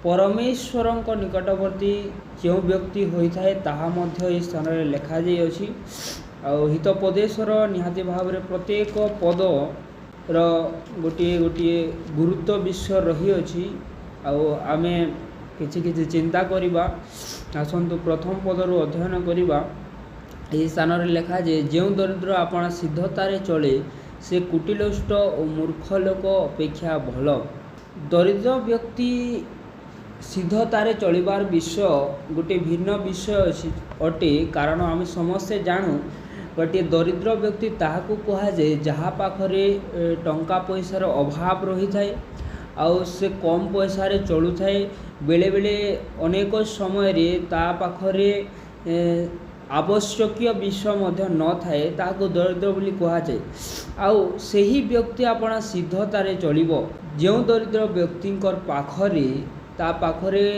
परमेश्वरଙ୍କ निकटवर्ती जो व्यक्ति होता है ताहा मध्य इस स्थान में लिखा जाइए। हितोपदेशर निहाती भाव में प्रत्येक पद गोटे गोटे गुरुत्व विषय रही अछि। आमे किछि चिंता करिबा। आसंतु प्रथम पदरु अध्ययन करिबा। यह स्थान में लिखा जाए जो दरिद्र आपण सिद्धतारे चले से कुटिलष्ट और मूर्ख लोक अपेक्षा भल। दरिद्र व्यक्ति सिद्धतारे चलिबार विषय गोटे भिन्न विषय अटे, कारण आम समस्ते जानू गोटे दरिद्र व्यक्ति ताहाकू कहा जाए जहाँ पाखरे टंका पैसार अभाव रही थाए आउ से कम पैसा रे चलु थाए। बेले बेले अनेक समय रे ता पाखरे आवश्यक विषय मध्य न थाए ताको दरिद्र बोली कहा जाए। आउ सही व्यक्ति आपण सिद्धतारे चलिबो। जो दरिद्र व्यक्ति पाखरे ता पाखरे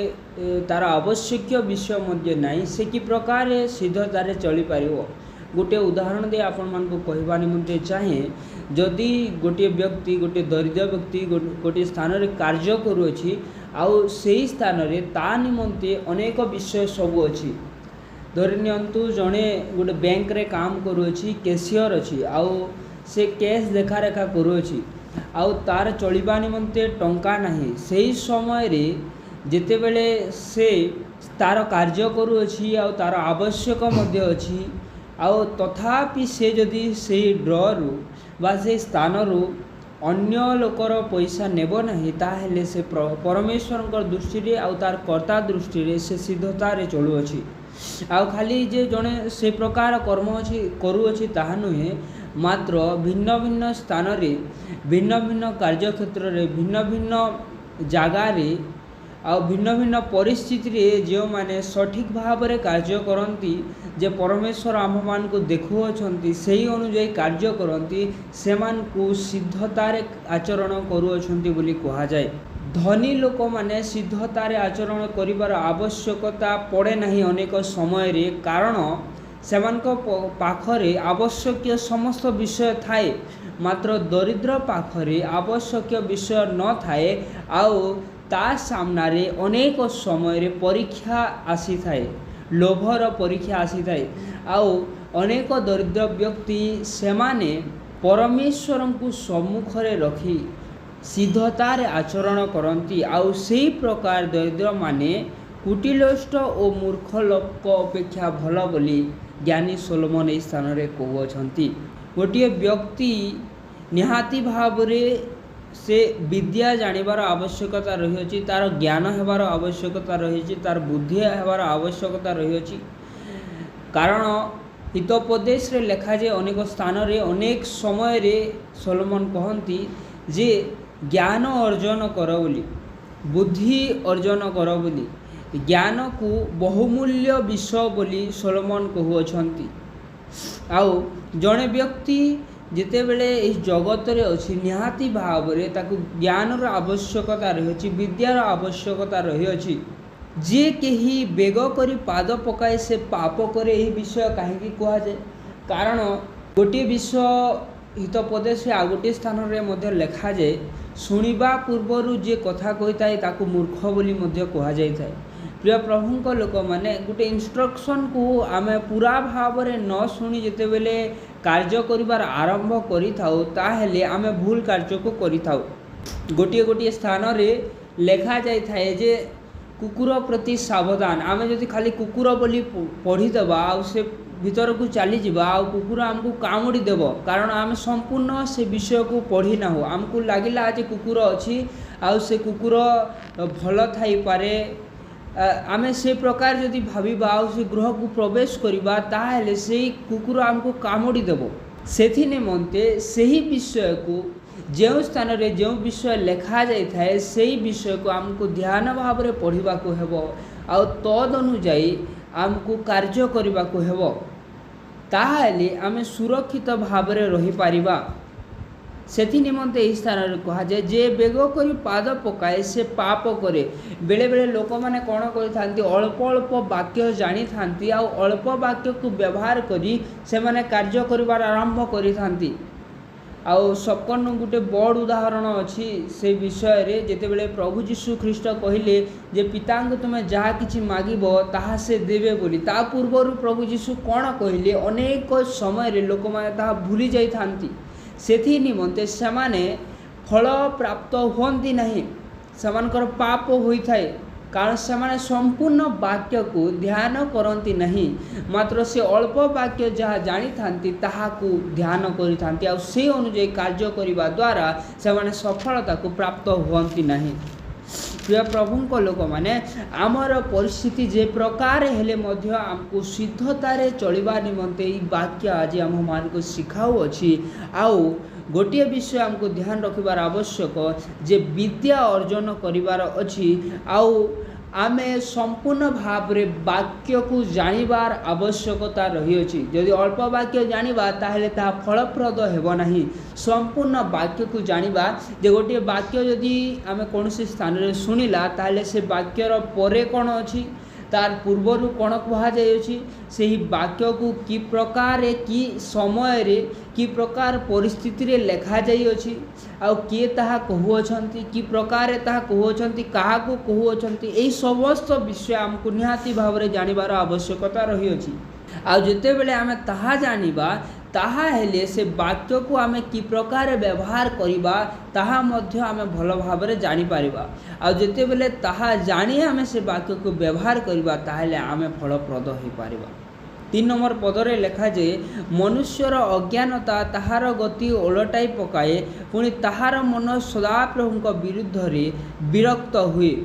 तार आवश्यक विषय मध्य नहीं से कि प्रकार सिद्धतारे चली पारिबो। गोटे उदाहरण दे आपण मान को कहबा निमंते चाहे, जदि गोटे व्यक्ति गोटे दरिद्र व्यक्ति गोटे स्थान रे कार्य करूछि आउ सेही स्थान रे ता निमंते अनेक विषय सब अछि। धरि नियंतु जणे गोटे बैंक रे काम करूछि, कैशियर अछि आउ से कैश देखा रेखा करूछि आउ तार चलिबा निमंते टंका नाही। सेही समय रे जेते बेले से तार कार्य करूछि आउ तार आवश्यक मध्य अछि आउ तथापि से जदि से ड्ररू बा से स्थान रु अन्य लोकर पैसा नेब नहीं ताहेले से परमेश्वर दृष्टि रे आउ तार कर्ता दृष्टि रे से सिद्धतारे चलुअछि। आउ खाली जे जने से प्रकार कर्म अछि करूअछि ताहा नुहे, मात्र भिन्न भिन्न स्थान रे भिन्न भिन्न कार्य क्षेत्र रे भिन्न भिन्न जगह रे आ भिन्न भिन्न परिस्थिति रे जो माने सठिक भाव रे कार्य करती जे परमेश्वर आम मान को देखुअछंती सही अनुଯାयी कार्य करती से मान को सिद्धतारे आचरण करूअछंती बोली कहा जाए। धनी लोक माने सिद्धतारे आचरण करिवार आवश्यकता पड़े नहीं अनेक समय रे, कारण सेमानक पाखरे आवश्यक समस्त विषय थाए, मात्र दरिद्र पाखरे आवश्यक विषय न थाए आउ ता सामनारे अनेक समय रे परीक्षा आसी थाए, लोभर परीक्षा आसी थाए। आउ अनेक दरिद्र व्यक्ति सेमाने परमेश्वर को सम्मुख रे रखी सिद्धतारे आचरण करती आउ सही प्रकार दरिद्र माने कुटिलष्ट और मूर्ख लोक अपेक्षा भल बोली ज्ञानी सोलोमन ए स्थान रे कहउछंती। गोटे व्यक्ति निहाती भाव रे से विद्या जानिबार आवश्यकता रही अछि, तार ज्ञान हेबार आवश्यकता रही अछि, तार बुद्धि हेबार आवश्यकता रही अछि। कारण हितोपदेश रे लेखा जे अनेक स्थान रे अनेक समय रे सोलोमन कहंती जे ज्ञान अर्जन कर बोली, बुद्धि अर्जन कर बोली, ज्ञान को बहुमूल्य विषय बोली सोलोमन कहउछंती। आउ जणे व्यक्ति जिते बेले इस जगत रे अछि निहाती भाव रे ताकू ज्ञान रो आवश्यकता रही, विद्यार आवश्यकता रही अछि। जे केही बेग करी पाद पकाए से पाप करे यही विषय कहीं कहा जाए, कारण गोटे विषय हितोपदेश आ गोटे स्थान रे मध्य लिखा जाए शुणिबा पूर्वर जे कथा कही है ताकू मूर्ख बोली मध्य कहा जाए। प्रिय प्रभुंक लोक माने गोटे इंस्ट्रक्शन को आमे पूरा भाव रे न शुणी जेते बेले कार्य करिवार आरंभ करि थाउ ताहेले आमे भूल कार्य को करि थाउ। गोटे गोटे स्थान रे लेखा जाय थाए जे कुकुर प्रति सावधान। आमे जदि खाली कुकुर बोली पढ़ी देबा आ से भीतर को चली जावा आ कुकुर आमको कामुड़ी देव, कारण आम संपूर्ण से विषय को पढ़ी ना हो। आमको लगिला आज कुकुर अच्छी आ से कुकुर भल थाई पारे, आमे से प्रकार जदि भाविबा आ से गृह को प्रवेश करिबा ताहेले से कुकुर आमको कामुड़ी देव। सेथि निमंते सही विषय को जो स्थान रे जो विषय लिखा जाय थाए सही विषय को आमको ध्यान भाव रे पढ़िबा को हेबो आ तद अनुଯାयी आमको कार्य करिबा को हेबो, ताहेले आमे सुरक्षित भाव रे रही पारिबा। सेथि निमंते एही स्थान रे कहा जाय जे बेग करी पाद पकाए से पाप करे। बेले बेले लोक माने कोन करि थांती अल्प अल्प वाक्य जानी थांती आ अल्प वाक्य को व्यवहार करी से माने कार्य करिवार आरंभ करि थांती। आउ सबकन गोटे बड़ उदाहरण अच्छी से विषय रे जेतेबेले प्रभु जीशु ख्रीस्ट कहले जे पिता को तुम्हें जहाँ किछि मागिब ताहा से देवे बोली ता पूर्वर प्रभु जीशु कौन कहले अनेक समय रे लोक माने ताहा भूली जाई थांती सेथि निमंते समाने फल प्राप्त होती नहीं समानकर पाप होई थाए कारण से संपूर्ण वाक्य को ध्यान करती नहीं मात्र से अल्प वाक्य जहाँ जानी थांती ताहाकू ध्यान करी थांती आ से अनुଯାयी कार्य करिबा द्वारा से सफलता को प्राप्त होती नहीं। प्रिय प्रभु लोक मैंने आमर परिस्थिति जे प्रकार हेले मध्य आमको सिद्धतारे चलिबा निमंते ई वाक्य आज आम मान को शिखाऊ अच्छी आउ गोटे विषय आमको ध्यान रखिबार आवश्यक जे विद्या अर्जन करिबार अछि आउ आमे संपूर्ण भाव रे वाक्य को जानिबार आवश्यकता रही अछि। यदि अल्प वाक्य जानिबा ताहेले ता फलप्रद हेबो नाही। संपूर्ण वाक्य को जानिबा जे गोटे वाक्य यदि आमे कोनोसी स्थान रे सुनिला ताहेले से वाक्यर परे कोन अछि तार पूर्वर कौन कहुच्छी से ही वाक्य को कि प्रकार कि समय रे कि प्रकार परिस्थिति रे लेखा जाइ अछि आउ किए ताहा कहुअछंती कि प्रकार ताहा कहुअछंती काहा को कहुअछंती एई समस्त विषय हमको निहाती भाव रे जानिबार आवश्यकता रही अछि। आउ जेते बेले आमे ताहा जानिबा ताहा हेले से वाक्य को आमे कि प्रकार व्यवहार करिबा ताहा मध्य आमे भल भाव रे जानि पारिबा आ जेते बेले ताहा जानि आमे से वाक्य को व्यवहार करिबा ताहेले आमे फलप्रद होई पारिबा। 3 नंबर पदरे लेखा जे मनुष्यर अज्ञानता ताहार गति ओलटाई पकाए पुणी ताहार मन सदाप्रभुଙ୍କ विरुद्ध रे विरक्त हुए।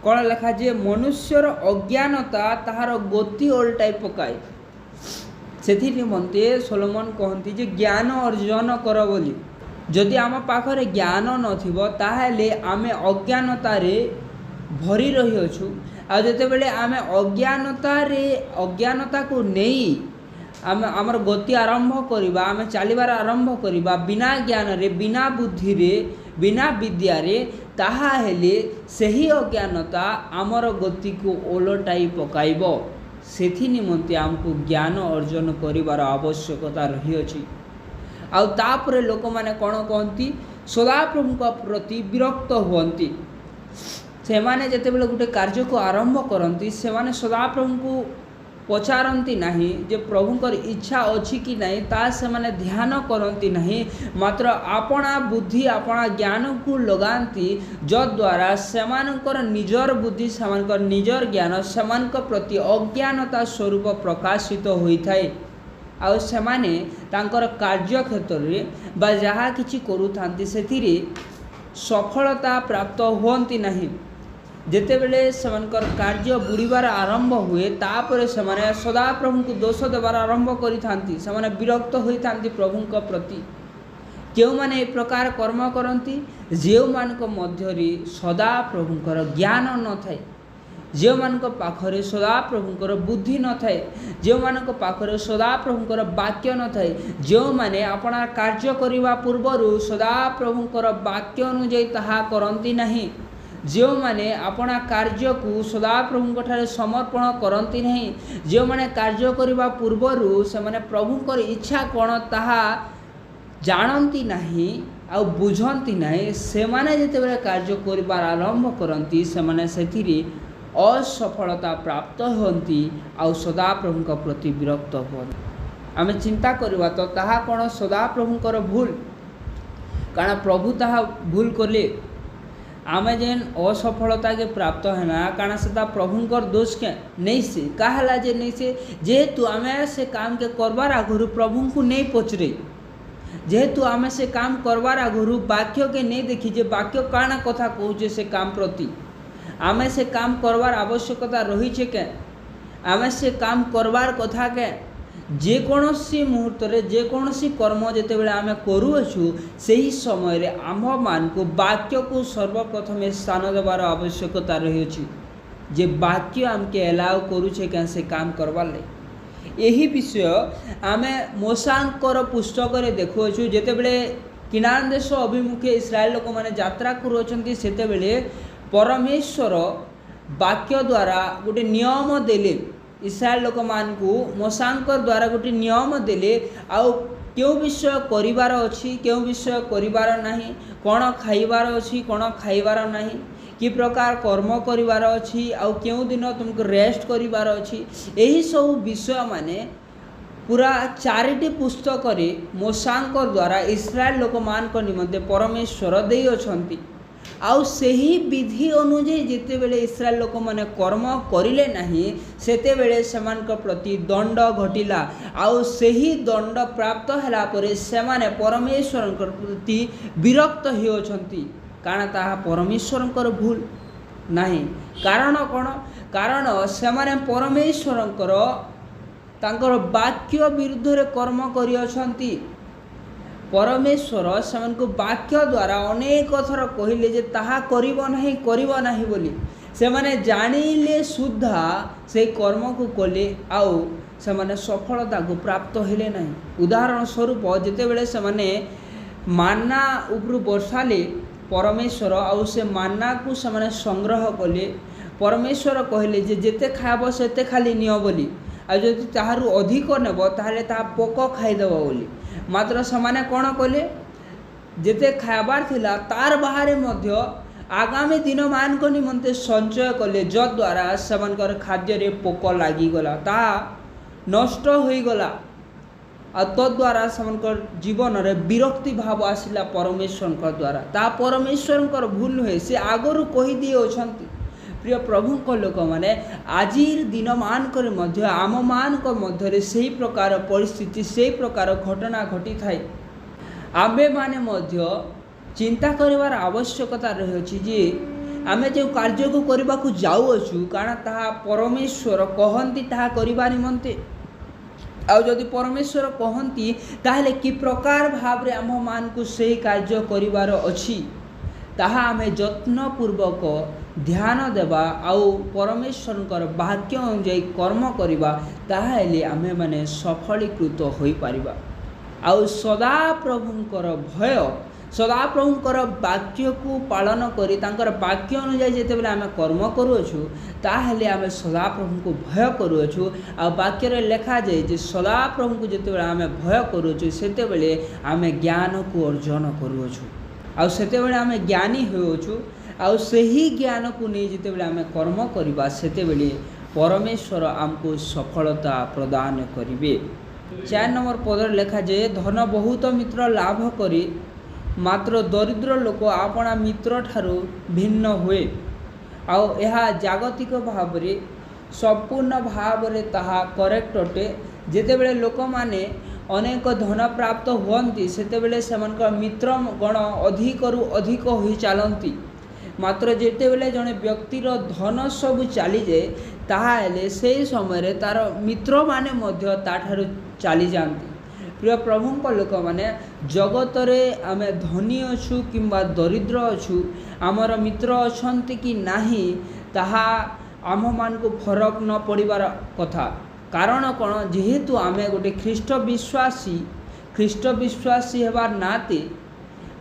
कौन लेखा जे मनुष्यर अज्ञानता ताहार गति ओलटाई पकाए सेथि निमंते सोलोमन कहती जे ज्ञान अर्जन कर बोली। जदि आम पाखरे ज्ञान नथिबो ताहेले आमे अज्ञानता रे भरी रही अछु आ जेतेबेले आमे अज्ञानता को नहीं आमे आमर गति आरंभ करिबा आमे चलिबार आरंभ करिबा बिना ज्ञान रे बिना बुद्धि रे बिना विद्या रे ताहा हेले सही अज्ञानता आमर गति को ओलटाई पकाइबो। सेथि निमंते आमको ज्ञान अर्जन करिबार आवश्यकता रही अछि। आउ तापरे लोक माने कोन कहंती सदाप्रभुଙ୍କ प्रति विरक्त हुअंती। सेमाने जेतेबेले गुटे कार्य को आरंभ करंती सेमाने सदाप्रभुଙ୍କୁ पचारती नहीं जे प्रभुंकर इच्छा अच्छी कि नहीं ता सेमाने ध्यान करती नहीं मात्र अपना बुद्धि अपना ज्ञान को लगाती जद्वारा सेमानकर निजर बुद्धि सेमानकर निजर ज्ञान सेमानक प्रति अज्ञानता स्वरूप प्रकाशित होइथाए आउ सेमाने तांकर कार्य क्षेत्र रे बा जहाँ किछि करूथांती सेथिरे सफलता प्राप्त होती नहीं। जेतेबेले सेमानकर कार्य बुड़ीबार आरंभ हुए तापर सेमाने सदा प्रभु को दोष देवार आरंभ करिथांती सेमाने विरक्त होइथांती प्रभुंक प्रति। केउ माने ए प्रकार कर्म करंती जेउ मानक मध्य रे सदा प्रभुंकर ज्ञान न थाए जे मानक पाखरे सदा प्रभुंकर बुद्धि न थाए जे मानक पाखरे सदा प्रभुंकर वाक्य न थाए जे माने अपना कार्य करिवा पूर्वरु सदा प्रभुंकर वाक्य अनुଯାयी ताहा करंती नहीं जो माने अपना कार्य को सदा प्रभु ठारे समर्पण करती नहीं जो माने कार्य करने पूर्वरु से माने प्रभुंकर इच्छा कौन ताहा जानती नहीं आ बुझती नहीं से माने जितेबाला कार्य करिबार आरंभ करती से माने सेथिरे असफलता प्राप्त होती आ सदा प्रभुंक प्रति विरक्त हुअନ୍ତି। आमे चिंता करवा तो ताहा कौन सदा प्रभुंकर भूल कारण प्रभु ताहा भूल कले आमे जेन असफलता के प्राप्त है कारण से प्रभुंकर दोष के नहीं से कहला जे नहीं से जेहेतु आमे से काम के करवार आगुरु प्रभु को नहीं पचरे जेहेतु आमे से काम करवार आगुरु वाक्य के नहीं देखी जे वाक्य काना कथा कहूचे से काम प्रति आमे से काम करवार आवश्यकता रही छे के आमे से काम करवार कथा के जेकोसी मुहूर्त रे जेकोसी कर्म जिते बेले आमे करूछु सही समय रे आम मान को वाक्य को सर्वप्रथम स्थान देवार आवश्यकता रही अछि जे वाक्य आमके एलाउ करूछे के से काम करवार ले। यही विषय आमे मोशांकर पुस्तक रे देखुछु जेते बेले किनान देश अभिमुखे इस्राएल लोक माने यात्रा करूछंती सेते बेले परमेश्वर वाक्य द्वारा गोटे नियम देले इस्राएल लोक मान को मोशांकर द्वारा गोटे नियम देले आउ केउ विषय करिवार अछि केउ विषय करिवार नाही, कौन खाइबार अछि कौन खाइबार नाही, कि प्रकार कर्म करिवार अछि आउ केउ दिन तुमको रेस्ट करिवार अछि। एही सब विषय माने पूरा 4टी पुस्तक मूसाଙ୍କ द्वारा इस्राएल लोक मान निमंते परमेश्वर देई अछंती। आउ सही विधि अनुଯାयी जिते बेले इस्राएल लोक माने कर्म करिले नाही सेते बेले सेमानक प्रति दंड घटिला। आउ सही दंड प्राप्त होला परे सेमाने परमेश्वरंकर प्रति विरक्त होछंती, कारण ताहा परमेश्वरंकर भूल नाही। कारण कोन? कारण सेमाने परमेश्वरंकर तांकर वाक्य विरुद्ध रे कर्म करि अछंती। परमेश्वर सेमानकु वाक्य द्वारा अनेक थर कहिले जे ताहा करिवो नाही बोली, सेमाने जानिले सुद्धा से कर्म को कले आउ सेमाने सफलता को प्राप्त हेले नाही। उदाहरण स्वरूप जेते बेले सेमाने मान्ना उपरु बर्षाले परमेश्वर आउ से मान्ना को सेमाने संग्रह कले, परमेश्वर कहले जे जेते खाबो सेते खाली नियो बोली, आ जदि ताहारु अधिक नेब ताहले ताहा पोक खाइदेव बोली। मात्र सेमाने कोन कले, जेते खाइबार थिला तार बाहरे मध्य आगामी दिन मानक निमंते संचय कले, जद्वारा सेमानकर खाद्य रे पोक लागी गला, ताहा नष्ट होई गला। आ तद्वारा सेमानकर जीवन रे विरक्ति भाव आसिला परमेश्वरंकर द्वारा। ता परमेश्वरंकर भूल हुए, से आगरु कहि दिए अछंती। प्रिय प्रभुंक लोक माने आजिर दिन मानक मध्य आम मानक मध्य सही प्रकार परिस्थिति सही प्रकार घटना घटी थाए। आमे माने मध्य चिंता करिवार आवश्यकता रही जे आमे जो कार्य को करबा को जाउछु, कारण ताहा परमेश्वर कहंती ताहा करिबा निमंते। आउ जदि परमेश्वर कहंती ताहले कि प्रकार भाव रे आम मान को सही कार्य करिवार अछि, ताहा आमे यत्नपूर्वक ध्यान देवा आउ परमेश्वरंकर वाक्य अनुଯାयी कर्म करिबा, ताहाले आमे माने सफलीकृत होई पारिबा। आउ सदा प्रभुंकर भय, सदा प्रभुंकर वाक्य को पालन करी तांकर वाक्य अनुଯାयी जेते बेले आमे कर्म करूछु, ताहाले आमे सदा प्रभु को भय करूछु। आ वाक्य रे लिखा जाय जे सदा प्रभु को जेते बेले आमे भय करूछु सेते बेले आमे ज्ञान को अर्जन करूछु, आउ सेते बेले आमे ज्ञानी होउछु। आउ सही ज्ञान को नहीं जिते बेले आमे कर्म करिबा सेते बेले परमेश्वर आमको सफलता प्रदान करिवे। 4 नंबर पदर लिखा जाए, धन बहुत मित्र लाभ करी मात्र दरिद्र लोक आपणा मित्र ठारू भिन्न हुए। आउ यह जागतिक भाव रे संपूर्ण भाव रे ताहा करेक्ट अटे। जेते बेले लोक माने अनेक धन प्राप्त हुअंती सेते बेले सेमानका मित्र गण अधिकरु अधिक होई चालंती। मात्र जेते बेले जने व्यक्तिर धन सब चली जाए ताहाले से समय रे तार मित्र माने मध्य ताठारु चली जाती। प्रिय प्रभुंक लोक माने जगत रे आमे धनी अछु किंबा दरिद्र अछु, आमर मित्र अछंती कि नाही ताहा आम मान को फरक न पड़िबार कथा। कारण कोन, जेहेतु आमे गोटे ख्रीष्ट विश्वासी हेबार नाते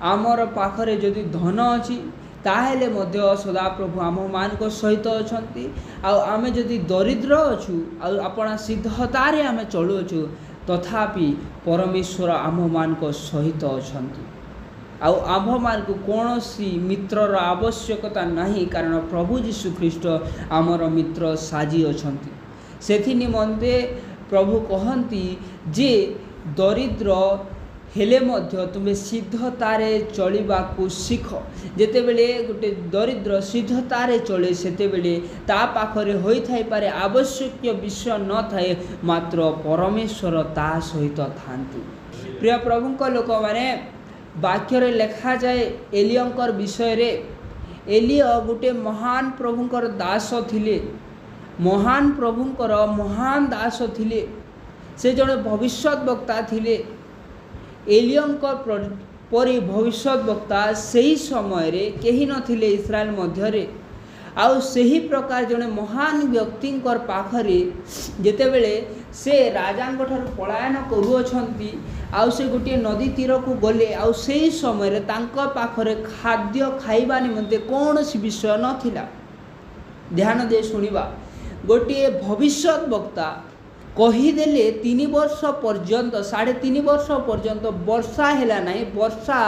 आमर पाखरे जदि धन अछि ताहेले मध्य सदा प्रभु आम मान को सहित अछंती। आमे जदि दरिद्र अछु आपणा सिद्धतारे आमे चलुछु, तथापि परमेश्वर आम मान को सहित अछंती। आम मान को कौनसी मित्रर आवश्यकता नहीं, कारण प्रभु जीशु ख्रीष्ट आमर मित्र साजी अछंती। सेथि निमंते प्रभु कहंती जे दरिद्र हेले मध्य तुमे सिद्धतारे चलिबा को शिख। जेते बेले गोटे दरिद्र सिद्धतारे चले सेते बेले ता पाखरे होई थाई पारे आवश्यक विषय न थाए, मात्र परमेश्वर ता सहित थांती। प्रिय प्रभुंक लोक माने वाक्य रे लिखा जाए एलियंकर विषय रे। एलिया गोटे महान प्रभुंकर दास थिले, महान प्रभुंकर महान दास थिले। से जड़े भविष्यत वक्ता थिले। एलियंकर परी भविष्यत वक्ता सही समय रे केही नथिले इस्राएल मध्य रे। आउ सही प्रकार जड़े महान व्यक्तिंकर पाखरे जेते बेले से राजांक ठार पलायन करूछंती, आउ से गोटे नदी तीर को गले, आउ सही समय रे तांका पाखरे खाद्य खाइबा निमंते कौनसी विषय नथिला। ध्यान दे सुनिबा, गोटे भविष्यत वक्ता कहीदेले 3 वर्ष पर्यंत 3.5 वर्ष पर्यंत वर्षा हैला नहीं, वर्षा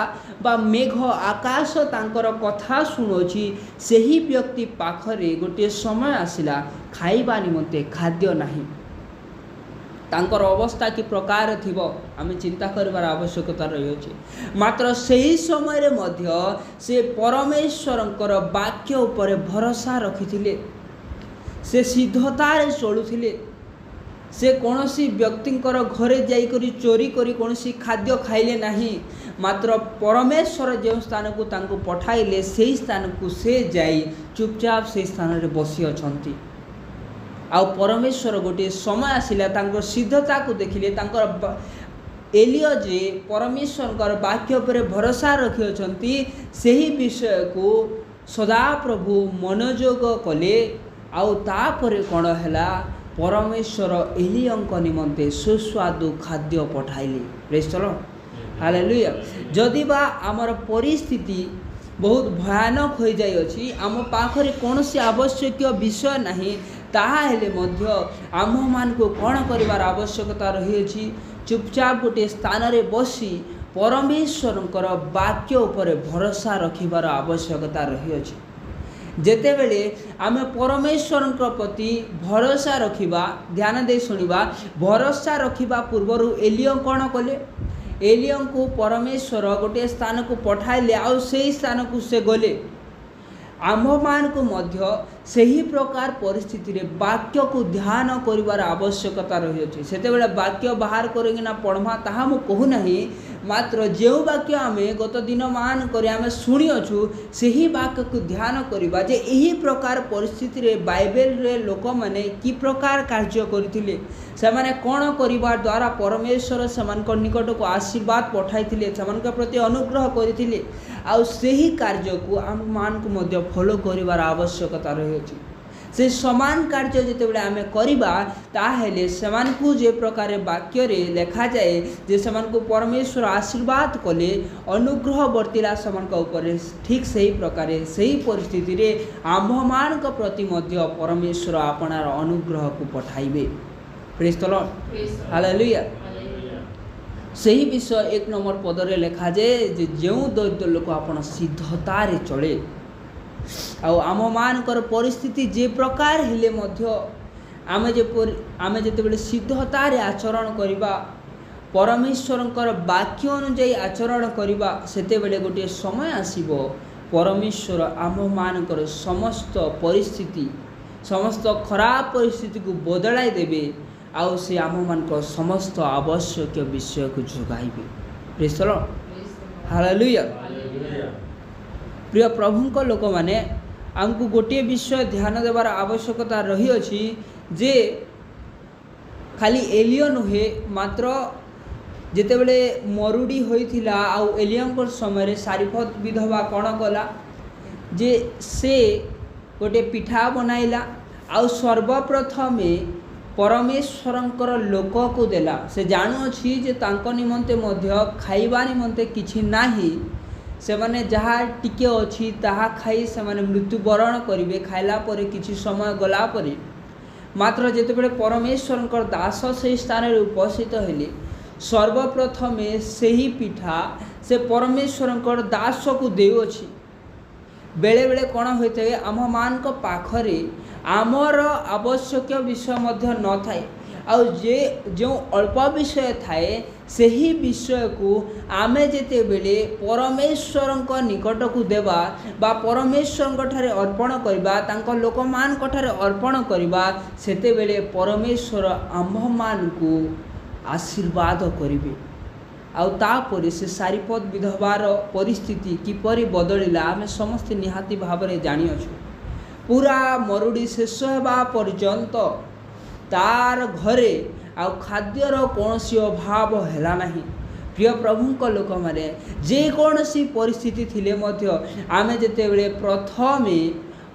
बा मेघ आकाश तांकर कथा शुणुची, सही व्यक्ति पाखरे गोटे समय आसिला खाइबा निमंते खाद्य नहीं। तांकर अवस्था कि प्रकार थिबो आमे चिंता करिवार आवश्यकता रही अछि। मात्र सही समय रे मध्य से परमेश्वरंकर वाक्य उपरे भरोसा रखिथिले, से सिद्धतारे चलुथिले, से कौनसी व्यक्तिंकर घरे जाइकरी चोरी करी कौनसी खाद्य खाइले नहीं, मात्र परमेश्वर जो स्थान को तांको पठाइले से स्थान को से जाई चुपचाप से स्थान रे बसी अछंती। आ परमेश्वर गोटे समय आसिला तांको सिद्धता को देखिले, तांकर एलिया जे परमेश्वर वाक्य पर भरोसा रखी अछंती सही विषय को सदा प्रभु मनोयोग कले। आउ तापरे कौन हैला, परमेश्वर एलियंक निमंते सुस्वादु खाद्य पठाइले। Praise the Lord, hallelujah. जदि बा आमर परिस्थिति बहुत भयानक हो जाई अछि, आम पाखरे कौनसी आवश्यक विषय नहीं, ताहा हेले मध्य आम मान को कौन करिवार आवश्यकता रही अछि, चुपचाप गोटे स्थान रे बसी परमेश्वरंकर वाक्य उपरे भरोसा रखिबार आवश्यकता रही अछि। जेतेबेले आमे परमेश्वर प्रति भरोसा रखिबा, ध्यान दे सुनिबा, भरोसा रखिबा पूर्वर एलिया कौन कले, एलिया को परमेश्वर गोटे स्थान को पठाइले, आउ से स्थान को से गले। आम मान को मध्य सही प्रकार परिस्थिति रे वाक्य को ध्यान करिवार आवश्यकता रही अछि। सेतेबेले वाक्य बाहर करिना पढ़मा ताहा मु कहू नहीं, मात्र जो वाक्य आमे गत दिन मान करे आमे सुनी अछु सही वाक्य को ध्यान करिबा जे एही प्रकार परिस्थिति रे बाइबल रे लोक माने की प्रकार कार्य करथिले, से माने कोन करिबा द्वारा परमेश्वर समान को निकट को आशीर्वाद पठाइथिले, समान के प्रति अनुग्रह करथिले, आ सही कार्य को आम मान को मध्य फॉलो करिवार आवश्यकता रही अछि। से समान कार्य जितेबले आमे करिबा ताहेले समान को जे प्रकार वाक्य रे लेखा जाए जे समान को परमेश्वर आशीर्वाद कले, अनुग्रह वर्तिला समान का ऊपर, ठीक सही प्रकार सही परिस्थिति रे आम मान का प्रति मध्य परमेश्वर आपनार अनुग्रह को पठाइबे। Praise the Lord, hallelujah. सही विषय 1 नंबर पदरे लेखा जाए जे जो दैत्य लोक आपण सिद्धता रे चले, आम मानकर परिस्थिति जे प्रकार हेले मध्य आमे जेतेबेले सिद्धता रे आचरण करिबा, परमेश्वरंकर वाक्य अनुଯାयी आचरण करिबा, सेतेबेले गोटे समय आसीबो परमेश्वर आम मानकर समस्त परिस्थिति, समस्त खराब परिस्थिति को बदलाई देबे, आउ से आम मानकर समस्त आवश्यक विषय को जोगाइबे। Praise the Lord, hallelujah. प्रिय प्रभुंक लोक माने आमको गोटे विषय ध्यान देवार आवश्यकता रही अछि जे खाली एलिया नुहे, मात्र जेतेबेले मरुड़ी होइथिला आउ एलियंकर समय रे सारिफत विधवा कौन कला जे से गोटे पिठा बनाइला, आउ सर्वप्रथमे परमेश्वरंकर लोक को देला। से जानु अछि जे तांको निमंते मध्य खाइबा निमंते किछि नाही, से माने जहाँ टिके अछि ताहा खाई से माने मृत्युवरण करिवे खाइला परे किछि समय गला परे। मात्र जेतेबेले परमेश्वरंकर दास से स्थान रे उपस्थित हेले, सर्वप्रथमे सही पिठा से परमेश्वरंकर दास को देउछि। बेले बेले कौन होते आम मान को पाखरे आमर आवश्यक विषय मध्य न थाए, आउ जे जो अल्प विषय थाए सही विषय को आमे जेते बेले परमेश्वरंक निकट को देवा बा परमेश्वरंक ठारे अर्पण करबा, तांको लोक मान को ठारे अर्पण करबा, सेते बेले परमेश्वर आम मान को आशीर्वाद करिवे। आउ तापर से सारिपद विधवार परिस्थिति किपरि बदलिला आमे समस्त निहाती भाव में जानी अछु। पूरा मरुड़ी शेष होगा पर्यंत तार घरे आ खाद्यर कौनसी अभाव हैला नहीं। प्रिय प्रभुंक लोक माने जे कौनसी परिस्थिति थिले मध्य आमे जेतेबेले प्रथमे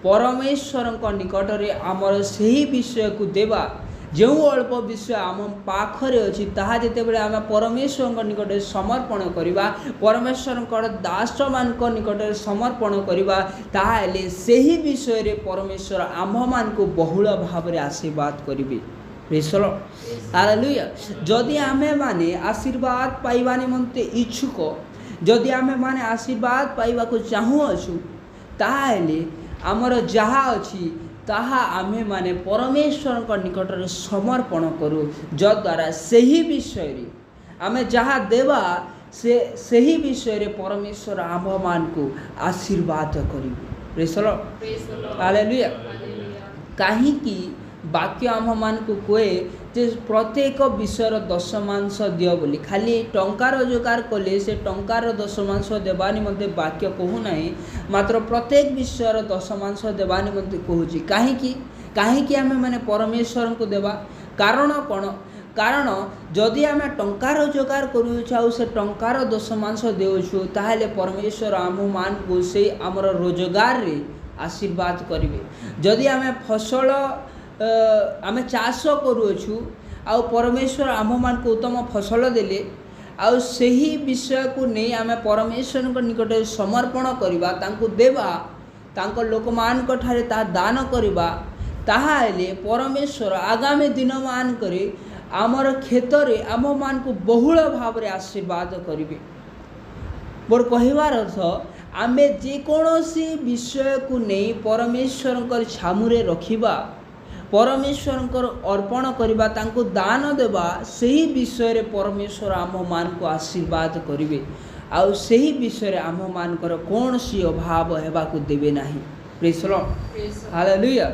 परमेश्वरंक निकटरे आमर सही विषय को देवा, जो अल्प विषय आम पाखरे अच्छी ताहा जेतेबेले आमे परमेश्वरंक निकटरे समर्पण करिबा, परमेश्वरंकर दास मान निकटरे समर्पण करिबा, ताहाले सही विषय रे परमेश्वर आम मान को बहुल भाव रे आशीर्वाद करिबे। Praise the Lord, hallelujah. जदि आमे माने आशीर्वाद पाइबा निमंते इच्छुक, जदि आमे माने आशीर्वाद पाइबा को चाहू अछु, ताहेले आमर जहा अछि ताहा आमे माने परमेश्वर को निकट रे समर्पण करू, जद्वारा सही विषय रे आमे जहा देवा सही विषय रे परमेश्वर आम मान को आशीर्वाद करिवे। Praise the Lord, hallelujah. काहे कि वाक्य आम मान को कहे जे प्रत्येक विषयर दशमांश दियो बोली, खाली टंका रोजगार कले से टंकार दशमांश देवा निमंते वाक्य कहू नहीं, मात्र प्रत्येक विषयर दशमांश देवा निमंते कहूची। काहे कि आमे माने परमेश्वर को देवा, कारण कौन? कारण जदि आमे टंका रोजगार करूछु से टंकार दशमांश देउछु, ताहेले परमेश्वर आम मान को से आमर रोजगार रे आशीर्वाद करिवे। जदि आमे फसल आमे चाष करूछु आउ परमेश्वर आम मान को उत्तम फसल देले, आउ सही विषय को नहीं आमे परमेश्वर को निकट समर्पण करिबा, तांको देबा, तांको लोक मान को ठारे ता दान करिबा, ताहा हेले परमेश्वर आगामी दिन मान करे आमर क्षेत्र आम मान को बहुल भाव रे आशीर्वाद करिवे। मोर कहिवार अर्थ आमे जेकोसी विषय को नहीं परमेश्वर छामुरे रखिबा, परमेश्वर अर्पण करबा, तांको दान देबा, सही विषय रे परमेश्वर आम मान को आशीर्वाद करिवे। आउ सही विषय रे आम मान कौन सी अभाव हेबा को देबे नाही। Praise the Lord, hallelujah.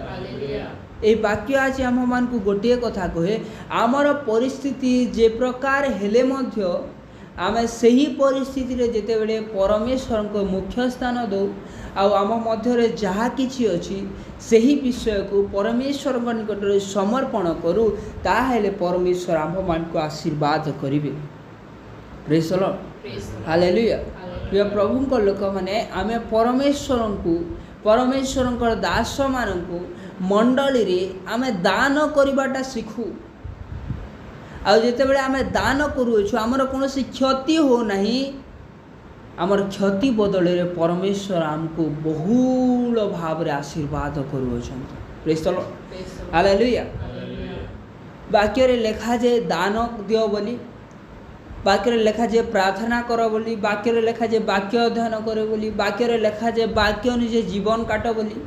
ए वाक्य आज आम मान को गोटे कथा कहे, आमर परिस्थिति जे प्रकार हेले मध्य आमे सही परिस्थिति रे जेते बेले परमेश्वर को मुख्य स्थान दो, आम मध्य रे जहा किछि अछि सही विषय को परमेश्वर को निकट रे समर्पण करू, ताहेले परमेश्वर आम मान को आशीर्वाद करिवे। Praise the Lord, hallelujah. प्रिय प्रभु को लोक माने आमे परमेश्वर को दास मान को मंडली रे आमे दान करिबाटा शिखु। आ जिते बड़े आमे दान करूछु आमर कौन सी क्षति हो नहीं, आमर क्षति बदल रे परमेश्वर आमको बहुल भाव रे आशीर्वाद करूछंती। Praise the Lord, hallelujah. वाक्य रे लेखा जे दान दियो बोली, वाक्य रे लेखा जे प्रार्थना करो बोली, वाक्य रे लेखा जे वाक्य अध्ययन करे बोली, वाक्य रे लेखा जे वाक्य अनुसार जीवन काट बोली,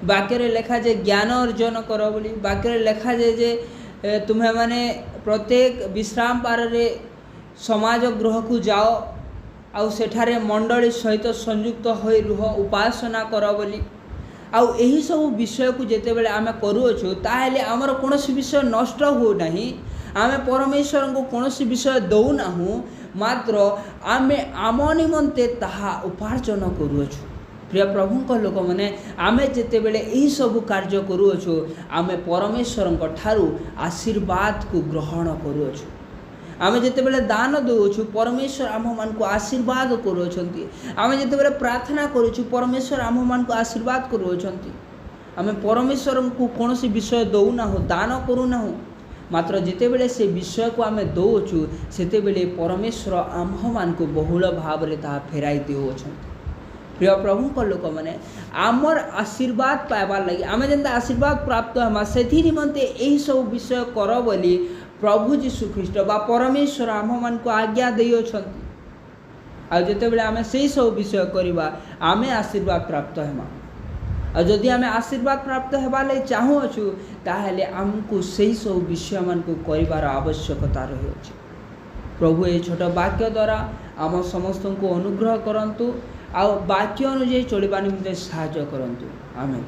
वाक्य रे लेखा जे ज्ञान अर्जन करो बोली, वाक्य रे लेखा जे तुम्हें माने प्रत्येक विश्राम पार रे समाज गृह को जाओ, आउ सेठारे मंडली सहित संयुक्त होई रुह, उपासना कर बोली। आउ एही सब विषय को जेते बेले आमे करूछु, ताहेले आमर कोनोसी विषय नष्ट हो नहीं, आमे परमेश्वर को कोनोसी विषय दउ नाहु, मात्र आमे आम निमंते ताहा उपार्जन करूछु। प्रिय प्रभु को लोक मैंने आमे जेते बेले यही सब कार्य करूछु, आमे परमेश्वर ठारू आशीर्वाद को ग्रहण करूछु। आमे जेते बेले दान देउछु परमेश्वर आम मान को आशीर्वाद करूछंती। आमे जेते बेले प्रार्थना करूछु परमेश्वर आम मान को आशीर्वाद करूछंती। आमे परमेश्वर को कोनोसी विषय दउ ना हो, दान करू ना हो, मात्र जेते बेले से विषय को आमे दउछु सेते बेले परमेश्वर आम मान को बहुल भाव रे ता फेराई देउछंती। प्रिय प्रभु को लोक मैंने आमर आशीर्वाद पाइबार लगी आमे जेंता आशीर्वाद प्राप्त हमा सेथि निमंते एही सब विषय कर बोली प्रभु जीशु ख्रीष्ट बा परमेश्वर आम मान को आज्ञा देइछंती। आ जेते बेले आमे सेही सब विषय करिबा आमे आशीर्वाद प्राप्त हेमा। आ जदि आमे आशीर्वाद प्राप्त हेबा ले चाहू अछु, ताहेले हमको सेही सब विषय मान को करिबार आवश्यकता रहिछि। प्रभु ए छोट वाक्य द्वारा आम समस्त को अनुग्रह करंतु, आ वाक्य अनुଯାୟୀ चलिबा निमित्ते साहाय्य करंतु। आमेन।